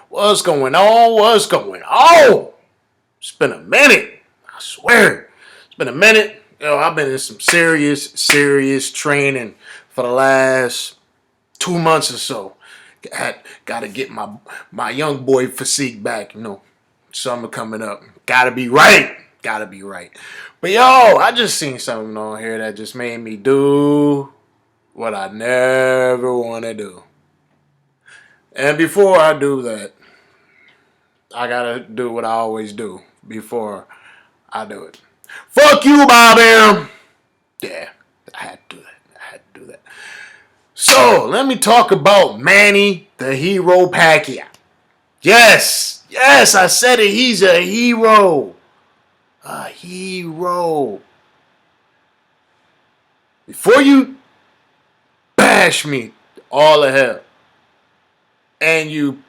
What's going on? What's going on? It's been a minute. I swear. It's been a minute. I've been in some serious training for the last 2 months or so. Got to get my young boy physique back. Summer coming up. Gotta be right. Gotta be right. But I just seen something on here that just made me do what I never want to do. And before I do that, I gotta do what I always do before I do it. Fuck you, Bob. Yeah, I had to do that. So let me talk about Manny, the hero Pacquiao. Yes, I said it. He's a hero. A hero. Before you bash me all the hell, and you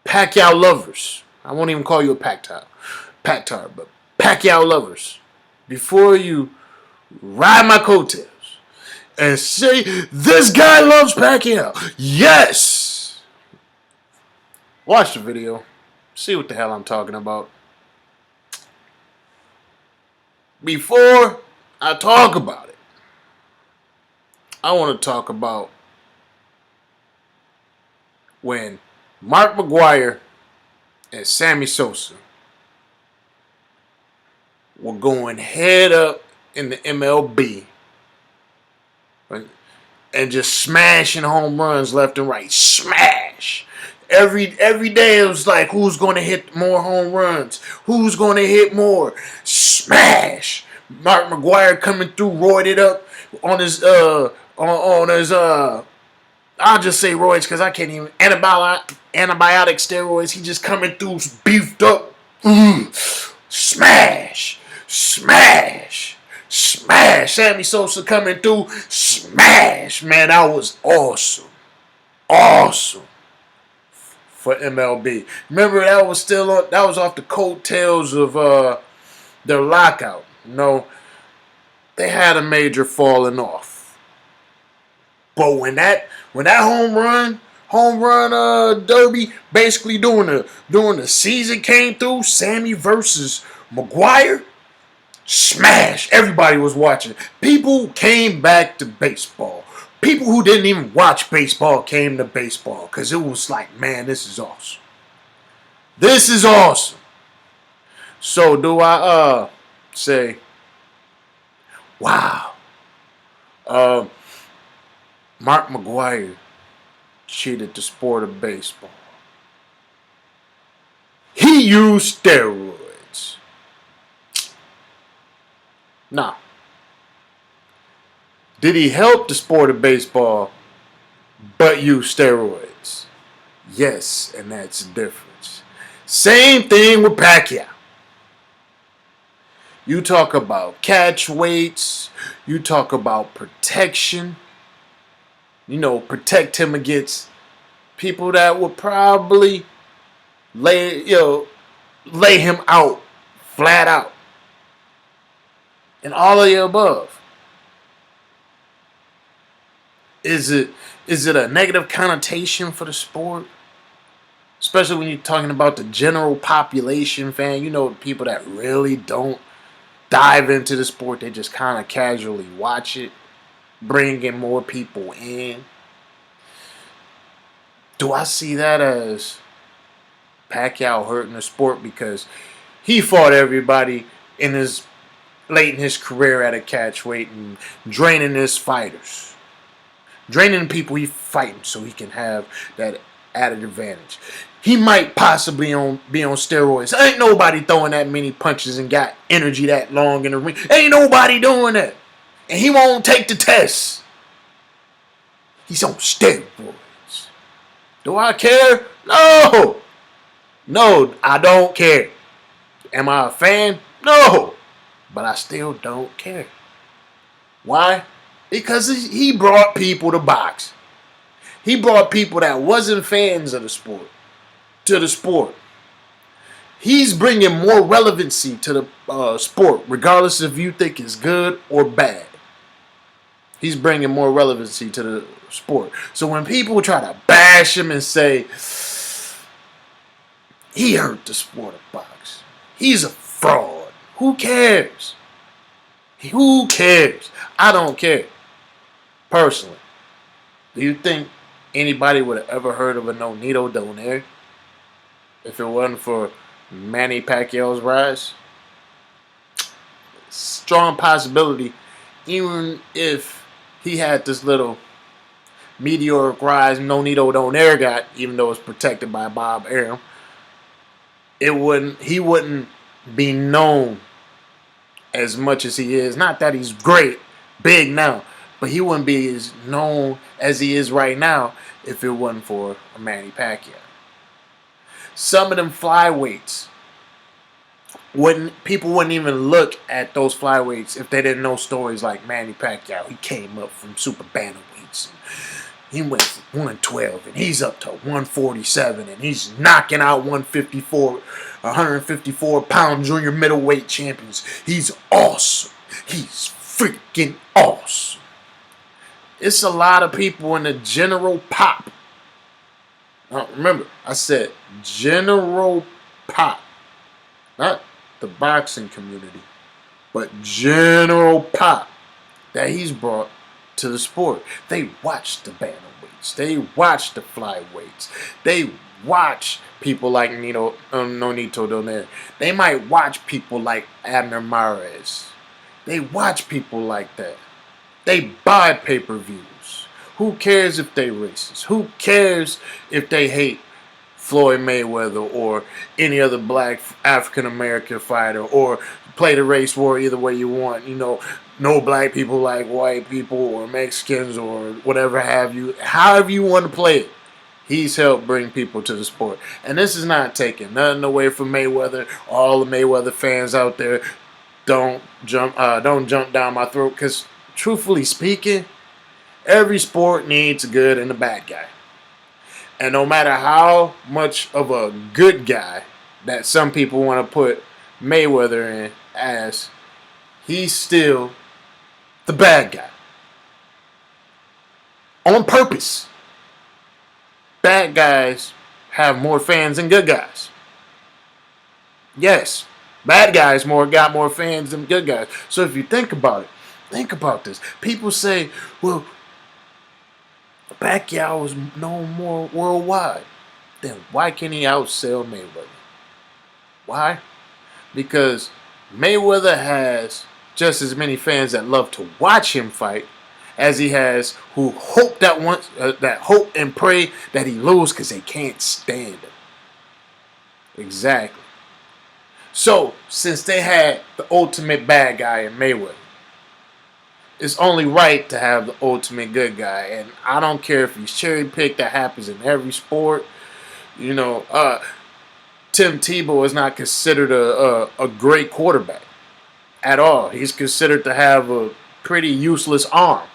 Pacquiao lovers, I won't even call you a Pacquiao, but Pacquiao lovers, before you ride my coattails and say this guy loves Pacquiao, yes, watch the video, see what the hell I'm talking about. Before I talk about it, I want to talk about when Mark McGuire and Sammy Sosa were going head up in the MLB and just smashing home runs left and right. Smash! Every day it was like, who's going to hit more home runs? Who's going to hit more? Smash! Mark McGuire coming through, roided up on his I'll just say roids because I can't even antibiotic steroids. He just coming through beefed up. Smash! Sammy Sosa coming through. Smash! Man, that was awesome. For MLB. Remember that was that was off the coattails of their lockout. They had a major falling off. But when that home run derby basically during the season came through, Sammy versus McGuire, smash. Everybody was watching. People came back to baseball. People who didn't even watch baseball came to baseball because it was like, man, this is awesome. This is awesome. So do I say, wow. Mark McGuire cheated the sport of baseball. He used steroids. Now, did he help the sport of baseball but use steroids? Yes, and that's the difference. Same thing with Pacquiao. You talk about catch weights. You talk about protection. Protect him against people that would probably lay him out, flat out. And all of the above. Is it a negative connotation for the sport? Especially when you're talking about the general population fan, people that really don't dive into the sport, they just kind of casually watch it, bringing more people in. Do I see that as Pacquiao hurting the sport because he fought everybody late in his career at a catch weight and draining his fighters, draining the people he fighting so he can have that added advantage? He might possibly be on steroids. Ain't nobody throwing that many punches and got energy that long in the ring. Ain't nobody doing that. And he won't take the test. He's on steroids. Do I care? No, I don't care. Am I a fan? No, but I still don't care. Why? Because he brought people to box. He brought people that wasn't fans of the sport to the sport. He's bringing more relevancy to the sport, regardless if you think it's good or bad. He's bringing more relevancy to the sport. So when people try to bash him and say, He hurt the sport of boxing. He's a fraud. Who cares? Who cares? I don't care. Personally. Do you think anybody would have ever heard of a Nonito Donaire if it wasn't for Manny Pacquiao's rise? Strong possibility, even if he had this little meteoric rise Nonito Donaire got, even though it's protected by Bob Arum, he wouldn't be known as much as he is. Not that he's great, big now, but he wouldn't be as known as he is right now if it wasn't for Manny Pacquiao. Some of them flyweights people wouldn't even look at those flyweights if they didn't know stories like Manny Pacquiao. He came up from super bantamweights. He went from 112 and he's up to 147 and he's knocking out 154-pound junior middleweight champions. He's awesome. He's freaking awesome. It's a lot of people in the general pop. Now, remember, I said general pop. Not the boxing community, but general pop that he's brought to the sport. They watch the bantamweights. They watch the flyweights. They watch people like Nonito Donaire. They might watch people like Abner Mares. They watch people like that. They buy pay-per-views. Who cares if they racist? Who cares if they hate Floyd Mayweather or any other black African-American fighter, or play the race war either way you want? You know, no black people like white people or Mexicans or whatever have you. However you want to play it, he's helped bring people to the sport. And this is not taking nothing away from Mayweather. All the Mayweather fans out there, don't jump down my throat, because truthfully speaking, every sport needs a good and a bad guy. And no matter how much of a good guy that some people want to put Mayweather in as, he's still the bad guy. On purpose. Bad guys have more fans than good guys. Yes, bad guys got more fans than good guys. So if you think about this. People say, well, Pacquiao is known more worldwide. Then why can't he outsell Mayweather? Why? Because Mayweather has just as many fans that love to watch him fight as he has who hope that hope and pray that he lose because they can't stand him. Exactly. So since they had the ultimate bad guy in Mayweather, it's only right to have the ultimate good guy. And I don't care if he's cherry picked. That happens in every sport. You know, Tim Tebow is not considered a great quarterback at all. He's considered to have a pretty useless arm.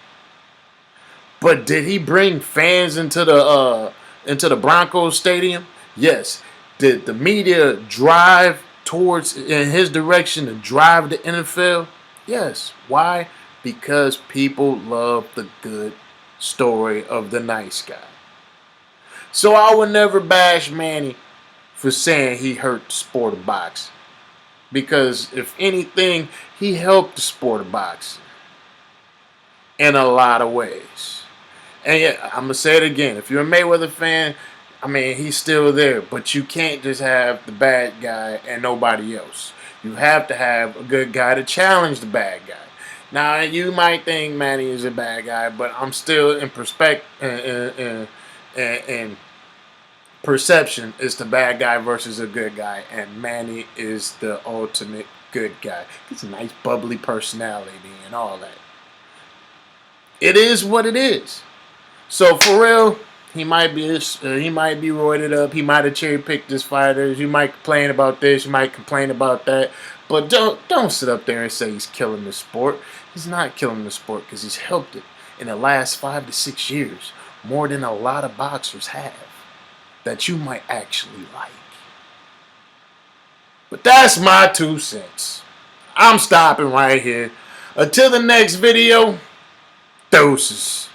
But did he bring fans into the Broncos stadium? Yes. Did the media drive in his direction to drive the NFL? Yes. Why? Because people love the good story of the nice guy. So I would never bash Manny for saying he hurt the sport of boxing. Because if anything, he helped the sport of boxing in a lot of ways. And yeah, I'm going to say it again. If you're a Mayweather fan, I mean, he's still there. But you can't just have the bad guy and nobody else. You have to have a good guy to challenge the bad guy. Now, you might think Manny is a bad guy, but I'm still in perception is the bad guy versus a good guy, and Manny is the ultimate good guy. He's a nice, bubbly personality and all that. It is what it is. So for real, he might be roided up. He might have cherry picked his fighters. You might complain about this. You might complain about that. But don't sit up there and say he's killing the sport. He's not killing the sport because he's helped it in the last 5 to 6 years more than a lot of boxers have that you might actually like. But that's my 2 cents. I'm stopping right here. Until the next video, doses.